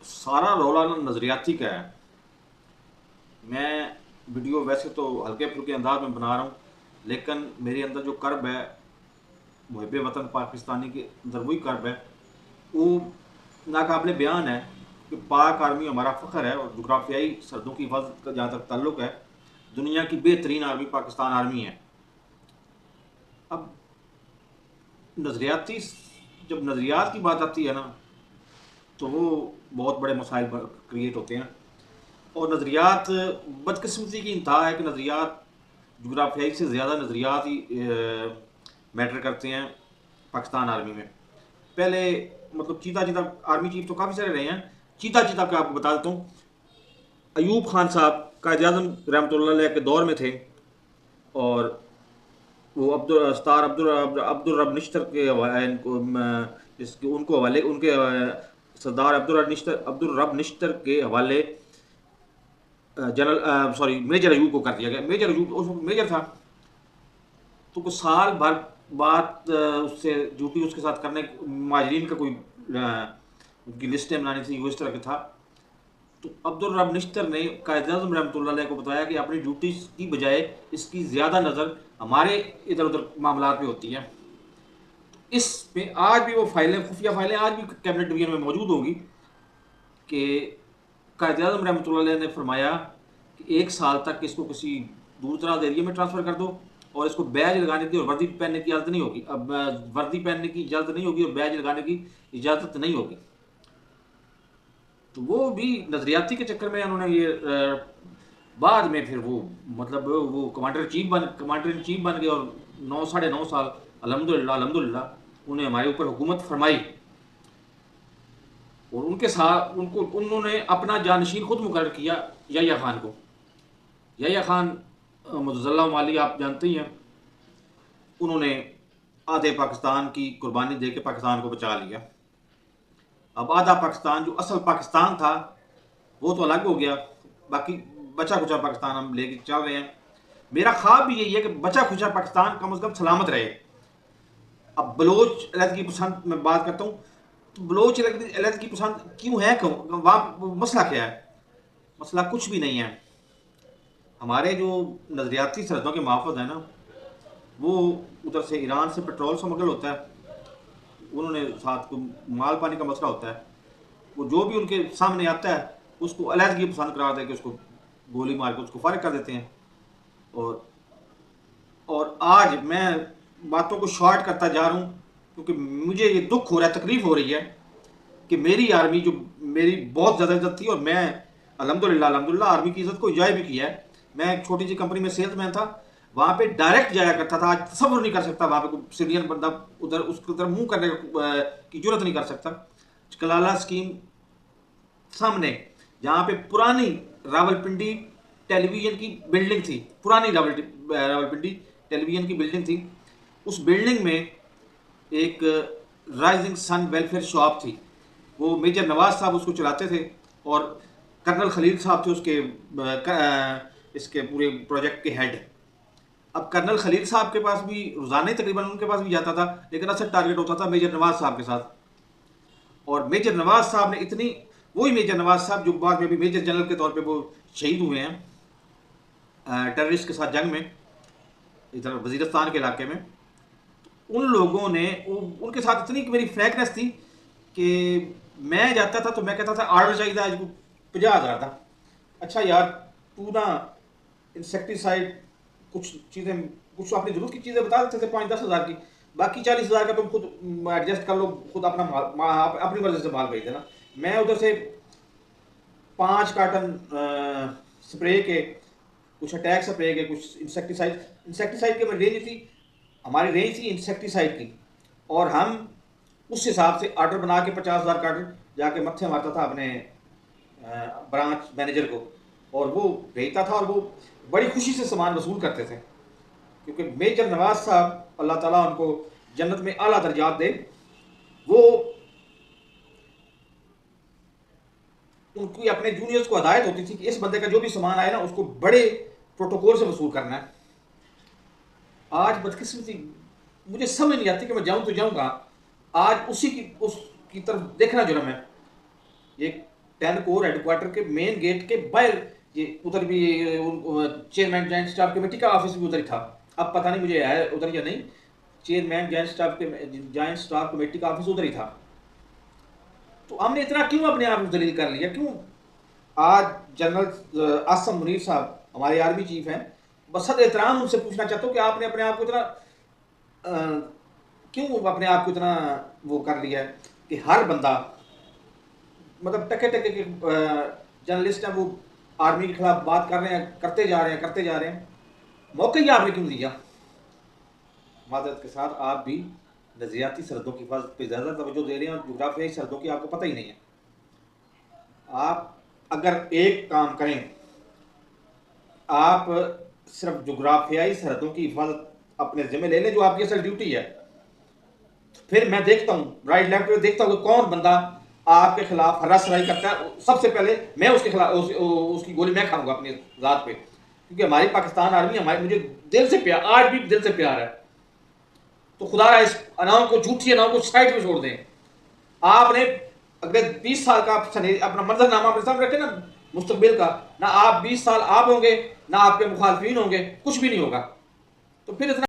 सारा रौला ना नज़रियाती का है। मैं वीडियो वैसे तो हल्के फुल्के अंदाज में बना रहा हूँ, लेकिन मेरे अंदर जो कर्ब है, मुहिब वतन पाकिस्तानी के अंदर वही कर्ब है, वो नाकाबिले बयान है कि पाक आर्मी हमारा फ़ख्र है। और जोग्राफियाई सरहदों की हिफाजत का जहाँ तक ताल्लुक है, दुनिया की बेहतरीन आर्मी पाकिस्तान आर्मी है। अब नज़रियाती जब नज़रियात की बात आती है ना, तो वो बहुत बड़े मसाइल क्रिएट होते हैं। और नज़रियात, बदकिस्मती की इंतहा है कि नज़रियात जोग्राफियाई से ज़्यादा नज़रियात ही मैटर करते हैं पाकिस्तान आर्मी में। पहले मतलब चीता चीता आर्मी चीफ तो काफ़ी सारे रहे हैं। चीता चीता का आपको बता देता हूँ, अयूब खान साहब कायद-ए-आज़म रहमतुल्लाह अलैह के दौर में थे। और वो अब्दुल रब निश्तर के इनको इसके उनको हवाले उनके सरदार अब्दुल रब निश्तर के हवाले जनरल सॉरी मेजर अयूब को कर दिया गया। मेजर अयूब उस वक्त मेजर था, तो कुछ साल भर बाद उससे ड्यूटी उसके साथ करने माजरीन का कोई उनकी लिस्टें बनानी थी, वो इस तरह का था। तो अब्दुल रब निश्तर ने कायद-ए-आज़म रहमतुल्लाह अलैह को बताया कि अपनी ड्यूटी की बजाय इसकी ज़्यादा नज़र हमारे इधर उधर मामला पे होती है। इस पे आज भी वो फाइलें, खुफिया फाइलें आज भी कैबिनेट डिवीजन में मौजूद होंगी कि कायद-ए-आज़म रहमतुल्लाह अलैह ने फरमाया कि 1 साल तक इसको किसी दूर दराज एरिया में ट्रांसफ़र कर दो और इसको बैज लगाने की और वर्दी पहनने की इजाज़त नहीं होगी। अब वर्दी पहनने की इजाज़त नहीं होगी और बैज लगाने की इजाज़त नहीं होगी। तो वो भी नज़रियाती के चक्कर में उन्होंने ये बाद में फिर वो मतलब वो कमांडर इन चीफ बन गए और 9 साढ़े 9 साल अल्हम्दुलिल्लाह उन्हें हमारे ऊपर हुकूमत फरमाई। और उनके साथ उन्होंने अपना जानशीन खुद मुकर्रर किया, याह्या खान को। याह्या खान मुअज़्ज़ज़ल्लाहु माली आप जानते ही हैं, उन्होंने आधे पाकिस्तान की कुर्बानी दे के पाकिस्तान को बचा लिया। अब आधा पाकिस्तान जो असल पाकिस्तान था वो तो अलग हो गया, बाकी बचा खुचा पाकिस्तान हम लेके चल रहे हैं। मेरा ख्वाब भी यही है कि बचा खुचा पाकिस्तान कम से कम सलामत रहे। अब बलोच अलहदगी पसंद मैं बात करता हूँ, तो बलोच अलहदगी पसंद क्यों है, क्यों वहाँ मसला क्या है? मसला कुछ भी नहीं है। हमारे जो नज़रियाती सरहदों के महफ़ूज़ हैं ना, वो उधर से ईरान से पेट्रोल स्मगल होता है, उन्होंने साथ को माल पानी का मसला होता है, वो जो भी उनके सामने आता है उसको अलहदगी पसंद करार दे के उसको गोली मार के उसको फारिग कर देते हैं। और आज मैं बातों को शॉर्ट करता जा रहा हूँ क्योंकि मुझे ये दुख हो रहा है, तकलीफ हो रही है कि मेरी आर्मी जो मेरी बहुत ज़्यादा इज्जत थी, और मैं अल्हम्दुलिल्लाह आर्मी की इज्जत को एंजॉय भी किया है। मैं एक छोटी सी कंपनी में सेल्समैन था, वहाँ पे डायरेक्ट जाया करता था। आज तसव्वुर नहीं कर सकता वहाँ पे कोई सिविलियन बंदा उधर उसकी तरफ मुंह करने की जरूरत नहीं कर सकता। कलाला स्कीम सामने, जहाँ पे पुरानी रावलपिंडी टेलीविज़न की बिल्डिंग थी, पुरानी रावलपिंडी टेलीविज़न की बिल्डिंग थी, उस बिल्डिंग में एक राइजिंग सन वेलफेयर शॉप थी। वो मेजर नवाज साहब उसको चलाते थे और कर्नल खलील साहब थे उसके इसके पूरे प्रोजेक्ट के हेड। अब कर्नल खलील साहब के पास भी रोज़ाना ही तकरीबन उनके पास भी जाता था, लेकिन असल टारगेट होता था मेजर नवाज साहब के साथ। और मेजर नवाज साहब ने इतनी, वही मेजर नवाज साहब जो बाद में भी मेजर जनरल के तौर पे वो शहीद हुए हैं टेररिस्ट के साथ जंग में, इधर वजीरस्तान के इलाके में। उन लोगों ने उनके साथ इतनी मेरी फ्रैंकनेस थी कि मैं जाता था तो मैं कहता था आर्डर चाहिए आज को 50,000 था। अच्छा यार, तू ना इंसेक्टिसाइड कुछ चीज़ें, कुछ अपनी जरूरत की चीज़ें बता देते थे 5-10 हज़ार की, बाकी 40,000 का तुम खुद एडजस्ट कर लो, खुद अपना अपनी मर्जी से माल भेज देना। मैं उधर से 5 कार्टन स्प्रे के, कुछ अटैक स्प्रे के, कुछ इंसेक्टिसाइड की हमारी रेंज थी, हमारी रेंज थी इंसेक्टिसाइड की। और हम उस हिसाब से ऑर्डर बना के 50,000 कार्टन जाके मत्थे मारता था अपने ब्रांच मैनेजर को, और वो भेजता था और वो बड़ी खुशी से सामान वसूल करते थे। क्योंकि मेजर नवाज साहब अल्लाह ताला उनको जन्नत में आला दर्जात दे, वो उनकी अपने जूनियर्स को हदायत होती थी कि इस बंदे का जो भी सामान आए ना उसको बड़े प्रोटोकॉल से वसूल करना है। आज बदकिस्मती मुझे समझ नहीं आती कि मैं जाऊं तो जाऊं कहाँ। आज उसकी तरफ देखना जुर्म है। ये 10 कोर हेडक्वार्टर के मेन गेट के बाहर, ये उधर भी चेयरमैन जॉइंट स्टाफ कमेटी का ऑफिस भी उधर ही था। अब पता नहीं मुझे है उधर या नहीं, चेयरमैन जॉइंट स्टाफ कमेटी का ऑफिस उधर ही था। तो हमने इतना क्यों अपने आप को दलील कर लिया? क्यों? आज जनरल आसम मुनीर साहब हमारे आर्मी चीफ हैं, बसद एहतराम उनसे पूछना चाहता हूँ कि आपने अपने आप को इतना क्यों अपने आप को इतना वो कर लिया है कि हर बंदा, मतलब टके टके के जर्नलिस्ट हैं, वो आर्मी के खिलाफ बात कर रहे हैं, करते जा रहे हैं। मौका ही आपने क्यों दिया? माजरत के साथ आप भी नजरियाती सरहदों की हिफाजत पर ज़्यादा तवज्जो दे रहे हैं और जोग्राफियाई सरहदों की आपको पता ही नहीं है। आप अगर एक काम करें, आप सिर्फ जोग्राफियाई सरहदों की हिफाजत अपने जिम्मे ले लें, जो आपकी असल ड्यूटी है, फिर मैं देखता हूँ राइट लेफ्ट में, देखता हूँ कि कौन बंदा आपके खिलाफ हरासराई करता है, सबसे पहले मैं उसके खिलाफ उसकी गोली मैं खाऊंगा अपनी ज़ात पे, क्योंकि हमारी पाकिस्तान आर्मी हमारे मुझे दिल से प्यार, आज भी दिल से प्यार है। तो खुदा रहा इस अनाउं को, झूठी अनाउं को साइड में छोड़ दें। आपने अगले 20 साल का अपना मंजरनामा अपने सामने रखे ना, मुस्तकबिल का, ना आप 20 साल आप होंगे, ना आपके मुखालफिन होंगे, कुछ भी नहीं होगा। तो फिर इतना